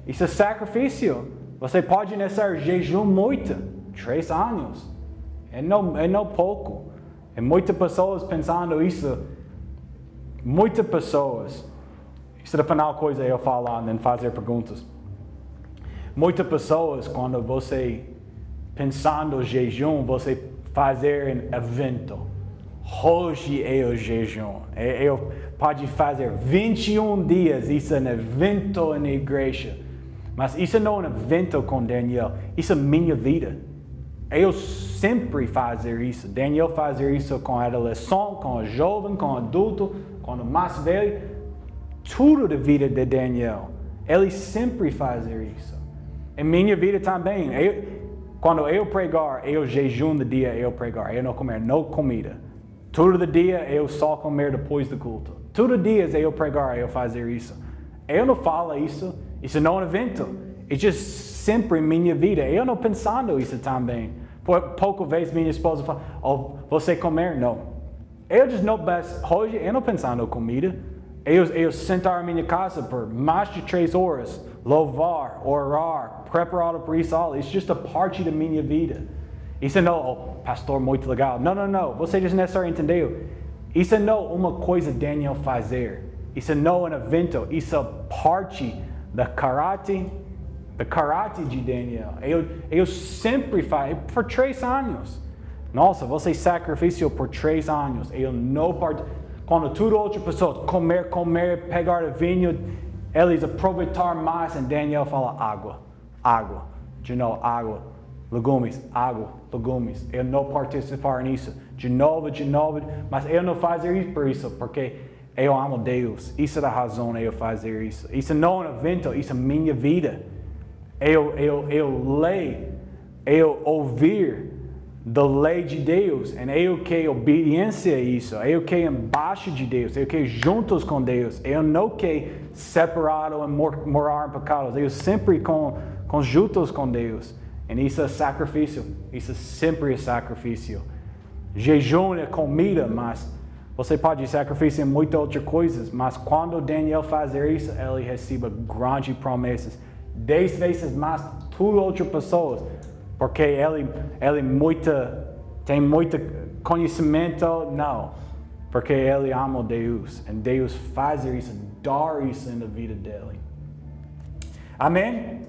isso é sacrifício. Você pode necessitar jejum muito, 3 anos. É não pouco. E muitas pessoas pensando isso, muitas pessoas, isso é a final coisa eu falar, nem fazer perguntas. Muitas pessoas, quando você pensando jejum, você fazer um evento. Hoje é o jejum. Eu pode fazer 21 dias, isso é um evento na igreja. Mas isso não é um evento com Daniel, isso é minha vida. Eu sempre fazer isso. Daniel fazer isso com a adolescente, com o jovem, com o adulto, com o mais velho. Tudo da vida de Daniel. Ele sempre fazer isso. Em minha vida também. Quando eu pregar, eu jejum no dia eu pregar. Eu não comer não comida. Todo dia eu só comer depois do culto. Todo dia eu pregar, eu fazer isso. Eu não falo isso. Isso não é um evento. É just sempre minha vida. Eu não pensando isso também. Pouco vez minha esposa fala, você comer? Não. Eu just não hoje eu não pensando em comida. Eu sentar em minha casa por mais de 3 horas, louvar, orar, preparado para isso. Isso just a parte da minha vida. Isso não, pastor, muito legal. Não. Você just necessariamente entendeu. Isso não é uma coisa Daniel fazer. Isso não é um evento. Isso é parte da caráter de Daniel. Eu sempre faço, por 3 anos. Nossa, você sacrifício por 3 anos. Eu não parto. Quando tudo outra pessoa comer, pegar o vinho, eles aproveitar mais. E Daniel fala água. De novo, água. Legumes, água, legumes. Eu não participar nisso. De novo. Mas eu não fazer isso por isso, porque eu amo Deus. Isso é a razão de eu fazer isso. Isso não é um evento, isso é minha vida. Eu leio, eu ouvir da lei de Deus, e eu quero obediência a isso, eu quero embaixo de Deus, eu quero juntos com Deus, eu não quero separado e morar em pecados, eu sempre juntos com Deus, e isso é sacrifício, isso sempre é sacrifício. Jejum é comida, mas você pode sacrificar muitas outras coisas, mas quando Daniel fazer isso, ele recebe grandes promessas, 10 vezes mais tudo outras pessoas. Porque ele tem muito conhecimento? Não. Porque ele ama Deus. E Deus faz isso, dá isso na vida dele. Amém?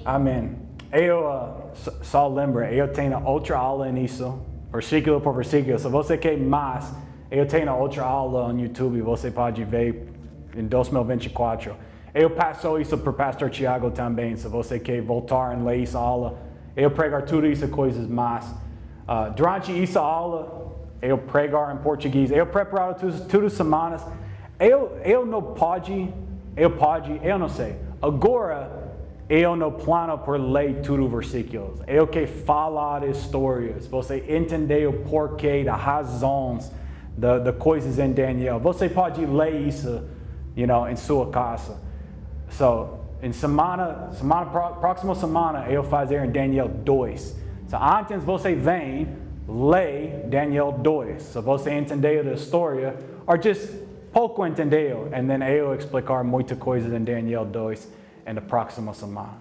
Amém. Eu só lembro, eu tenho outra aula nisso, versículo por versículo. Se você quer mais, eu tenho outra aula no YouTube, você pode ver em 2024. Eu passo isso para o pastor Thiago também, se você quer voltar e ler essa aula. Eu pregar tudo isso, coisas mais. Durante essa aula, eu pregar em português. Eu preparo tudo semanas. Eu não sei. Agora, eu não plano por ler tudo versículos. Eu quero falar histórias. Você entender o porquê, das razões, das coisas em Daniel. Você pode ler isso, em sua casa. Próxima semana eu fazer em Daniel 2. Antes você vem, lê Daniel 2. Se você entendeu a história, ou just pouco entendeu, e then eu explicar muitas coisas em Daniel 2 na próxima semana.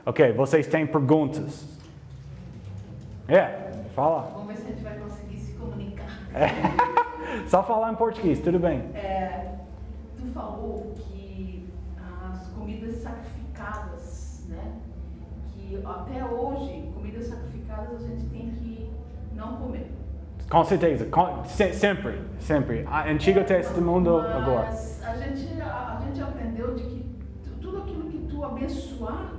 Ok, vocês têm perguntas? Fala. Vamos ver se a gente vai conseguir se comunicar. Só falar em português, tudo bem. Tu falou que as comidas sacrificadas, né? Que até hoje, comidas sacrificadas a gente tem que não comer. Com certeza, sempre. Antigo Testamento agora. Mas a gente aprendeu de que tudo aquilo que tu abençoar,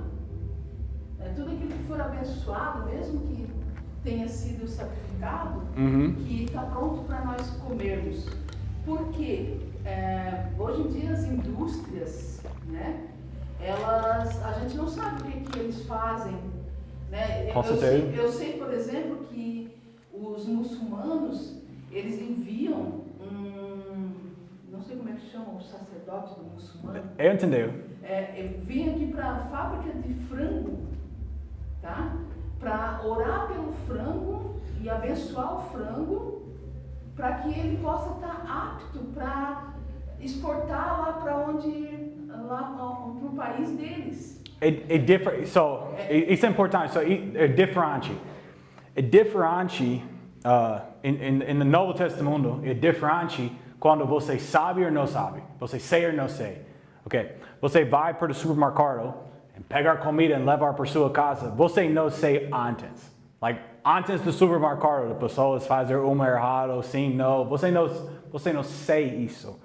tudo aquilo que for abençoado, mesmo que tenha sido sacrificado, que está pronto para nós comermos. Porque hoje em dia as indústrias, né, a gente não sabe o que eles fazem. Né? Eu sei, por exemplo, que os muçulmanos, eles enviam não sei como é que chama o sacerdote do muçulmano. Eu entendi. Vem aqui para a fábrica de frango, tá? Para orar pelo frango e abençoar o frango, para que ele possa estar apto para exportar lá para o país deles. Isso é importante. É diferente. É diferente, no Novo Testamento, é diferente quando você sabe ou não sabe. Você sei ou não sei. Ok? Você vai para o supermercado, pegar comida e levar para sua casa. Você não sei antes. Antes do supermercado, as pessoas fazem uma errada, sim, não. Você não sei isso.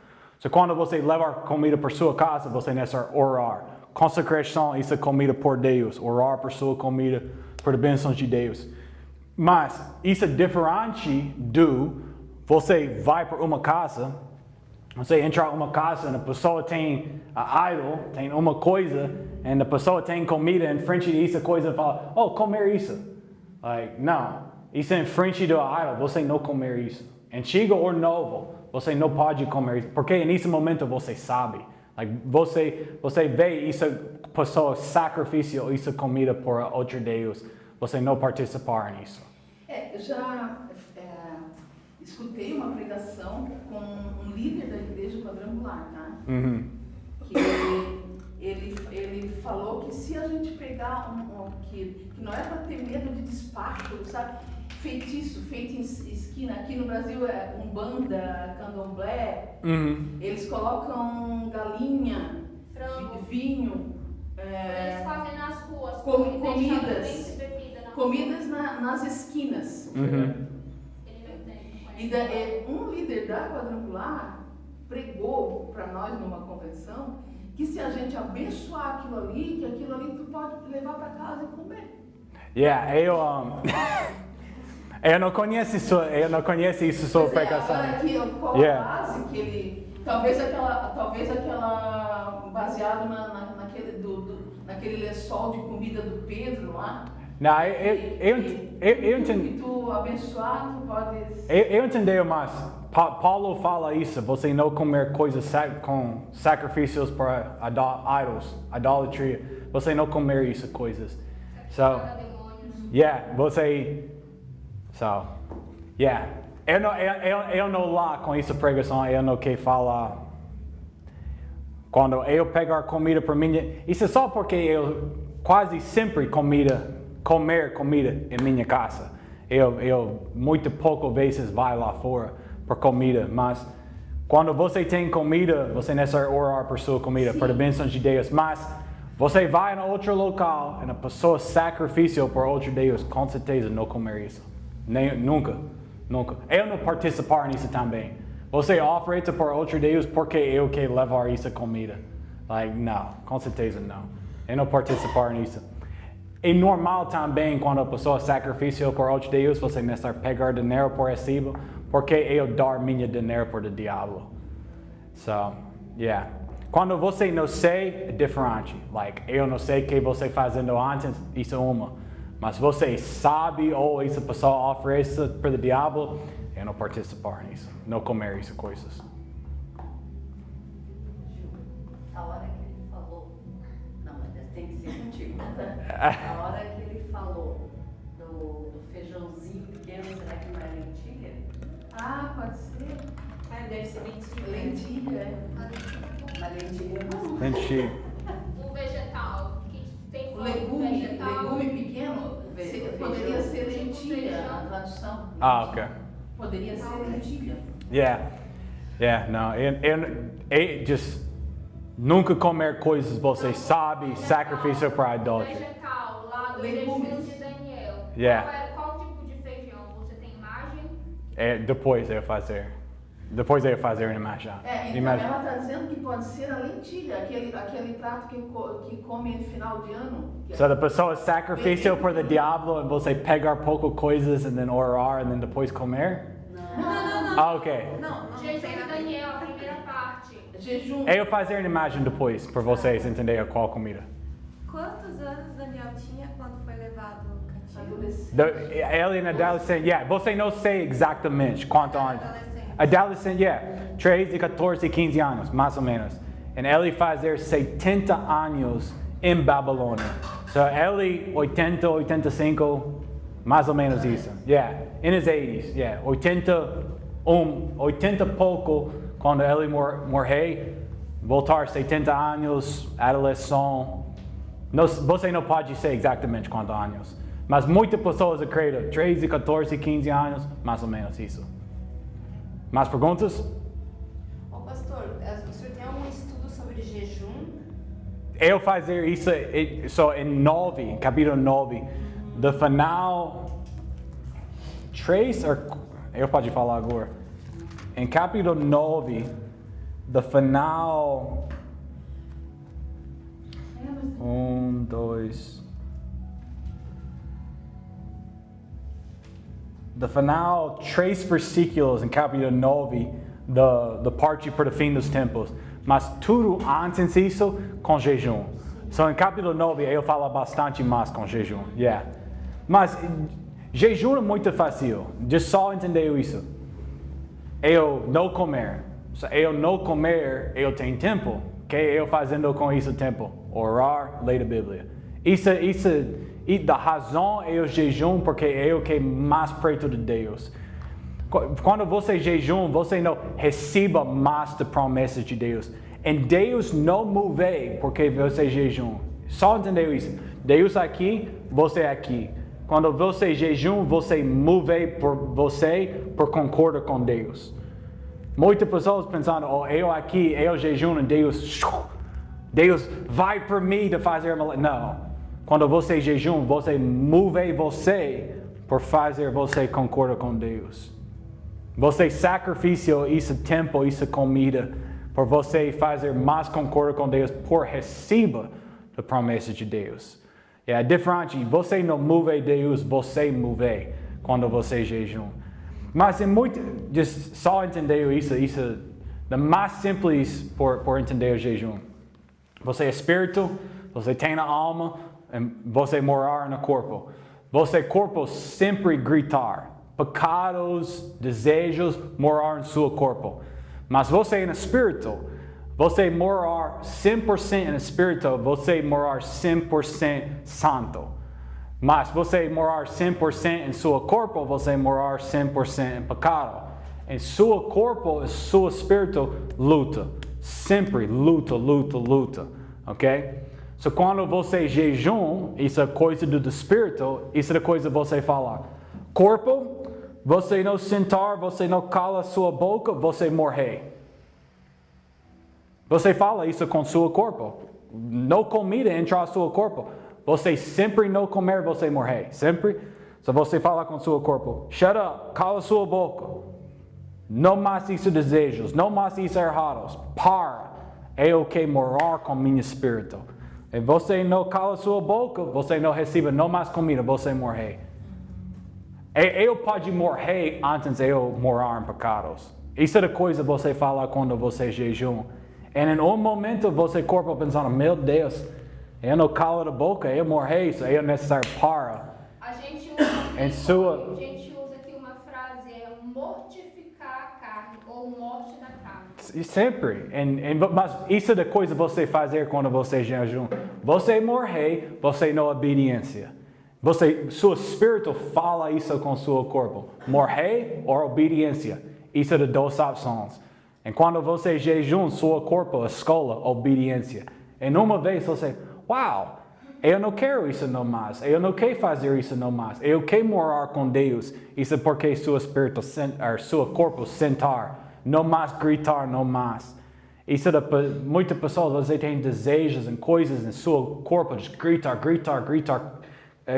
Quando você leva comida para sua casa, você necessita orar. Consagração, isso é comida por Deus. Orar por sua comida, por bênçãos de Deus. Mas isso é diferente do você vai para uma casa, você entra em uma casa e a pessoa tem idol, tem uma coisa, e a pessoa tem comida em frente dessa coisa e fala, comer isso. Não, isso é em frente do idol, você não comer isso. Antigo ou novo, você não pode comer isso, porque nesse momento você sabe. Você vê isso, pessoa sacrifício, isso comida por outro Deus. Você não participar nisso. Eu já escutei uma pregação com um líder da igreja quadrangular, tá? Uhum. Que ele falou que se a gente pegar que não é para ter medo de despacho, sabe? Feitiço, feito em esquina. Aqui no Brasil é umbanda, candomblé. Uhum. Eles colocam galinha, Frango. Vinho. Eles fazem nas ruas. Comidas nas esquinas. Uhum. E um líder da quadrangular pregou para nós numa convenção que se a gente abençoar aquilo ali, que aquilo ali tu pode levar para casa e comer. Eu não conheço isso sobre pregação. Qual a base que ele... Talvez aquela baseado naquele lençol de comida do Pedro lá. Não, eu entendi. Que tu abençoar, tu podes... Eu entendi, mas Paulo fala isso, você não comer coisas com sacrifícios para idols, idolatria. Você não comer isso, coisas. Eu não lá com essa pregação, eu não quero falar. Quando eu pegar comida para mim, isso é só porque eu quase sempre comer comida em minha casa. Eu muito poucas vezes vai lá fora por comida, mas quando você tem comida, você necessita orar por sua comida, por a bênção de Deus. Mas você vai em outro local e a pessoa sacrifício por outro Deus, com certeza não comer isso. Nunca. Eu não participar nisso também. Você oferece por outro Deus porque eu quero levar essa comida. Não, com certeza não. Eu não participar nisso. É normal também quando a pessoa sacrificia por outro Deus, você necessita pegar dinheiro por recibo, porque eu dar minha dinheiro por o diabo. Quando você não sei, é diferente. Eu não sei o que você fazendo antes, isso é uma. Mas você sabe, ou essa pessoa oferece para o diabo, eu não participar nisso. Não comer essas coisas. A hora que ele falou, não, mas tem que ser contigo, tá? A hora que ele falou do feijãozinho pequeno, será que não é lentilha? Ah, pode ser. Deve ser lentilha. Lentilha, Mas lentilha não. Lentilha. Um vegetal que tem legume pequeno, poderia ser Tipo lentilha, feijão. a tradução. Ok. Poderia ser lentilha. Não, eu just nunca comer coisas você sabe, sacrifício para idolatria. Vegetal, lá do Legumes. jejum de Daniel. Yeah. Qual tipo de feijão? Você tem imagem? Depois eu fazer uma imagem. Então ela está dizendo que pode ser a lentilha, aquele prato que come no final de ano. A pessoa sacrifício para o diabo e você pegar pouco coisas e then orar e depois comer? Não. Ok. Jejum de Daniel, a primeira parte. Jejum. Eu fazer uma imagem depois para vocês entenderem qual comida. Quantos anos Daniel tinha quando foi levado cativo? Adolescente. Ele adolescente, você não sei exatamente quanto anos. Adolescente, 13, 14, 15 anos, mais ou menos. E ele fazer 70 anos em Babilônia. Ele 80, 85, mais ou menos isso. In his 80s, 80 pouco, quando ele morreu, voltar 70 anos, adolescente, Você não pode dizer exatamente quantos anos. Mas muitas pessoas acreditam 13, 14, 15 anos, mais ou menos isso. Mais perguntas? Ô pastor, o senhor tem algum estudo sobre jejum? Eu fazer isso só em capítulo 9, do final 3, eu posso falar agora. Em capítulo 9, do final 1, 2, do final 3 versículos em capítulo 9 da parte para o fim dos tempos. Mas tudo antes disso com jejum. So, em capítulo 9 eu falo bastante mais com jejum. Yeah. Mas jejum é muito fácil. De só entender isso. Eu não comer. Se eu não comer, eu tenho tempo. Que eu fazendo com isso tempo? Orar, ler a Bíblia. E da razão eu jejum porque eu que mais perto de Deus. Quando você jejum, você não receba mais da promessa de Deus. E Deus não move porque você jejum. Só entendeu isso? Deus aqui, você aqui. Quando você jejum, você move por concordar com Deus. Muitas pessoas pensando, eu aqui, eu jejum e Deus vai por mim de fazer. Não. Quando você jejum, você move você por fazer você concordar com Deus. Você sacrifica esse tempo, essa comida, por você fazer mais concordar com Deus, por receber a promessa de Deus. É diferente, você não move Deus, você move quando você jejum. Mas é muito, só entender isso é mais simples por entender o jejum. Você é espírito, você tem a alma, você morar no corpo. Você corpo sempre gritar. Pecados, desejos, morar no seu corpo. Mas você é no espírito. Você morar 100% no espírito, você morar 100% santo. Mas você morar 100% em seu corpo, você morar 100% em pecado. Em seu corpo e seu espírito, luta. Sempre luta. Ok? So, quando você jejum, isso é coisa do espírito, isso é coisa que você fala. Corpo, você não sentar, você não cala sua boca, você morrer. Você fala isso com seu corpo. Não comida entrar no seu corpo. Você sempre não comer, você morrer. Sempre. Se você fala com seu corpo, shut up, cala sua boca. Não mais isso desejos, não mais isso errados. Para. É o que morar com meu espírito. E você não cala sua boca, você não recebe não mais comida, você morrer. Eu posso morrer antes de eu morar em pecados. Isso é a coisa que você fala quando você jejum. E em um momento você corpo pensando, meu Deus, eu não calo a boca, eu morri, isso é necessário para. A gente usa aqui uma frase, mortificar a carne, ou morte da carne. Sempre. Mas isso é a coisa que você fazer quando você jejum. Você morrer, você não obediência. Seu espírito fala isso com seu corpo. Morrer ou obediência. Isso é de duas opções. E quando você jejum, seu corpo escolhe obediência. E uma vez você, uau, eu não quero isso não mais. Eu não quero fazer isso não mais. Eu quero morar com Deus. Isso é porque seu espírito, seu corpo sentar. Não mais gritar, não mais. Isso é muitas pessoas, você tem desejos e coisas em seu corpo, de gritar.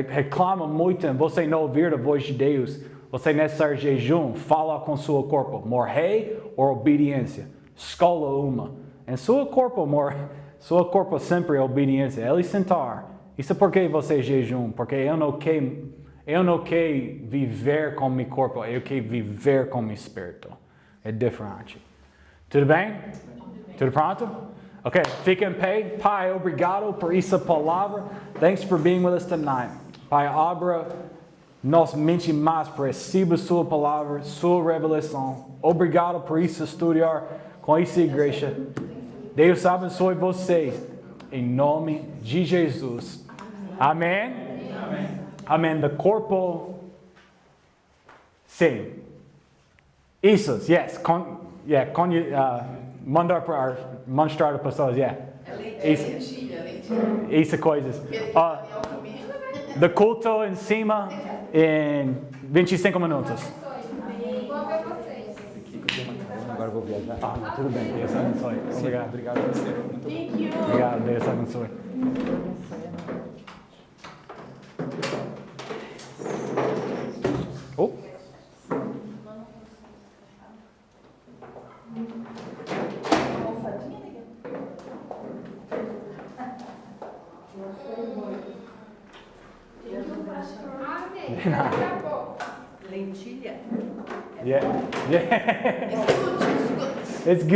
Reclama muito e você não ouvir a voz de Deus. Você necessário jejum, fala com seu corpo. Morrer ou obediência. Escolha uma. Em seu corpo sempre é obediência. Ele sentar. Isso é porque você jejum. Porque eu não quero viver com meu corpo. Eu quero viver com meu espírito. É diferente. Tudo bem? Tudo pronto? Ok, fica em pé. Pai, obrigado por essa palavra. Thanks for being with us tonight. Pai, abra nossa mente mais para receber sua palavra, sua revelação. Obrigado por isso estudar com essa igreja. Deus abençoe vocês. Em nome de Jesus. Amém? Amém. Do corpo. Sim. Isso, yes. mostrar para pessoas, É Isso. lentilha. Isso coisas. Daniel comigo. Do culto em cima em 25 minutos. Vou ver vocês. Agora vou viajar. Tudo bem, Deus abençoe. Obrigado. Obrigado a você. Thank you. Obrigado, Deus abençoe. Oh. Amém. Daqui a pouco. Lentilha? Yeah. Escute. It's good.